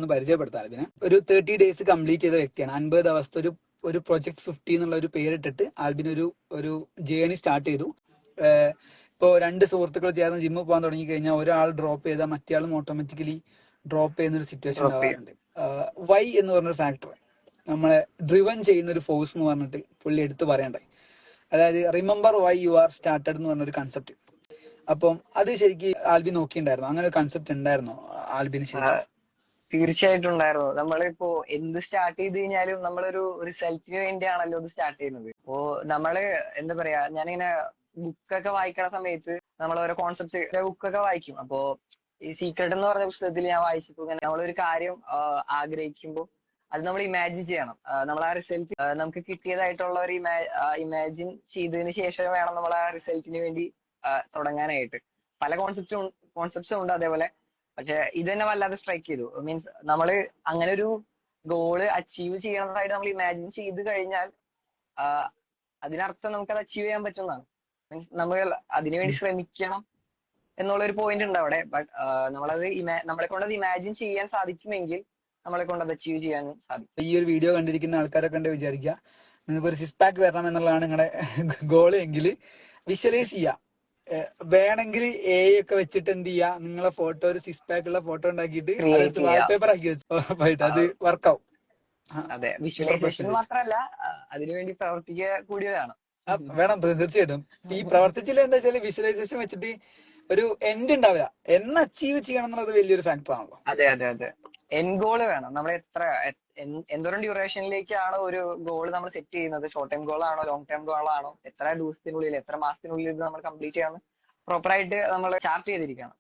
ഒന്ന് പരിചയപ്പെടുത്താം. ആൽബിനെ ഒരു 30 days കംപ്ലീറ്റ് ചെയ്ത വ്യക്തിയാണ്. 50 ദിവസത്തെ ഒരു പ്രൊജക്ട് 50 എന്നുള്ള ഒരു പേരിട്ടിട്ട് ആൽബിൻ ഒരു ജേണി സ്റ്റാർട്ട് ചെയ്തു. ഇപ്പോൾ 2 സുഹൃത്തുക്കൾ ചേർന്ന് ജിമ്മിൽ പോകാൻ തുടങ്ങി കഴിഞ്ഞാൽ ഒരാൾ ഡ്രോപ്പ് ചെയ്താൽ മറ്റേ ആളും ഓട്ടോമാറ്റിക്കലി ഡ്രോപ്പ് ചെയ്യുന്ന ഒരു സിറ്റുവേഷൻ ഉണ്ടാവാറുണ്ട്. വൈ എന്ന് പറഞ്ഞൊരു ഫാക്ടർ നമ്മളെ ഡ്രിവൻ ചെയ്യുന്ന ഒരു ഫോഴ്സ് എന്ന് പറഞ്ഞിട്ട് പുള്ളി എടുത്ത് പറയണ്ടായി. അതായത് remember why you are started എന്ന് പറഞ്ഞൊരു കൺസെപ്റ്റ്. അപ്പം അത് ശരിക്കും ആൽബിൻ നോക്കിയിട്ടുണ്ടായിരുന്നു. അങ്ങനെ ഒരു കൺസെപ്റ്റ് ഉണ്ടായിരുന്നോ ആൽബിന് ശരിക്കും? തീർച്ചയായിട്ടും ഉണ്ടായിരുന്നു. നമ്മളിപ്പോ എന്ത് സ്റ്റാർട്ട് ചെയ്ത് കഴിഞ്ഞാലും നമ്മളൊരു റിസൾട്ടിന് വേണ്ടിയാണല്ലോ ഇത് സ്റ്റാർട്ട് ചെയ്യുന്നത്. അപ്പോ നമ്മള് എന്താ പറയാ, ഞാനിങ്ങനെ ബുക്കൊക്കെ വായിക്കണ സമയത്ത് നമ്മൾ ഓരോ കോൺസെപ്റ്റ്സ് ബുക്കൊക്കെ വായിക്കും. അപ്പോ ഈ സീക്രട്ട് എന്ന് പറഞ്ഞ പുസ്തകത്തിൽ ഞാൻ വായിച്ചപ്പോ ഇങ്ങനെ നമ്മളൊരു കാര്യം ആഗ്രഹിക്കുമ്പോൾ അത് നമ്മൾ ഇമാജിൻ ചെയ്യണം. നമ്മൾ ആ റിസൾട്ട് നമുക്ക് കിട്ടിയതായിട്ടുള്ള ഒരു ഇമാജിൻ ചെയ്തതിന് ശേഷം വേണം നമ്മൾ ആ റിസൾട്ടിന് വേണ്ടി തുടങ്ങാനായിട്ട്. പല കോൺസെപ്റ്റ്സും ഉണ്ട് അതേപോലെ. പക്ഷെ ഇത് തന്നെ വല്ലാതെ സ്ട്രൈക്ക് ചെയ്തു. മീൻസ് നമ്മള് അങ്ങനെ ഒരു ഗോള് അച്ചീവ് ചെയ്യണതായിട്ട് നമ്മൾ ഇമാജിൻ ചെയ്ത് കഴിഞ്ഞാൽ അതിനർത്ഥം നമുക്കത് അച്ചീവ് ചെയ്യാൻ പറ്റുന്നതാണ്. മീൻസ് നമ്മൾ അതിനുവേണ്ടി ശ്രമിക്കണം എന്നുള്ളൊരു പോയിന്റ് ഉണ്ട് അവിടെ. ബട്ട് നമ്മളത് നമ്മളെ കൊണ്ട് അത് ഇമാജിൻ ചെയ്യാൻ സാധിക്കുമെങ്കിൽ നമ്മളെ കൊണ്ട് അത് അച്ചീവ് ചെയ്യാനും സാധിക്കും. ഈ ഒരു വീഡിയോ കണ്ടിരിക്കുന്ന ആൾക്കാരൊക്കെ ഉണ്ട് വിചാരിക്കുക നിങ്ങൾക്ക് ഒരു 6 pack വരണം എന്നുള്ളതാണ് നിങ്ങളുടെ ഗോൾ എങ്കിൽ വിഷ്വലൈസ് ചെയ്യുക. വേണമെങ്കിൽ ഒക്കെ വെച്ചിട്ട് എന്ത് ചെയ്യുക, നിങ്ങളെ ഫോട്ടോ ഒരു 6 pack ഉള്ള ഫോട്ടോ ഉണ്ടാക്കിയിട്ട് അതെടുത്ത് വാൾപേപ്പർ ആക്കി വെച്ചു അത് വർക്കാവും. അതെ, വിഷ്വലൈസേഷൻ മാത്രമല്ല അതിനുവേണ്ടി പ്രവർത്തിക്കുക കൂടി വേണം. വേണം, തീർച്ചയായിട്ടും. ഈ പ്രവർത്തിച്ചില്ല എന്താ വെച്ചാൽ വിഷ്വലൈസേഷൻ വെച്ചിട്ട് ഒരു എൻഡ് ഉണ്ടാവില്ല. എന്ന് അച്ചീവ് ചെയ്യണം എന്നുള്ളത് വലിയൊരു ഫാക്ടർ ആണല്ലോ. അതെ അതെ അതെ, എൻ ഗോള് വേണം. നമ്മൾ എന്തോരം ഡ്യൂറേഷനിലേക്കാണ് ഒരു ഗോൾ നമ്മൾ സെറ്റ് ചെയ്യുന്നത്? ഷോർട്ട് ടൈം ഗോൾ ആണോ, ലോങ് ടൈം ഗോൾ ആണോ, എത്ര ദിവസത്തിനുള്ളിൽ എത്ര മാസത്തിനുള്ളിൽ ഇത് നമ്മൾ കംപ്ലീറ്റ് ചെയ്യാന്ന് പ്രോപ്പറായിട്ട് നമ്മൾ ചാർട്ട് ചെയ്തിരിക്കണം.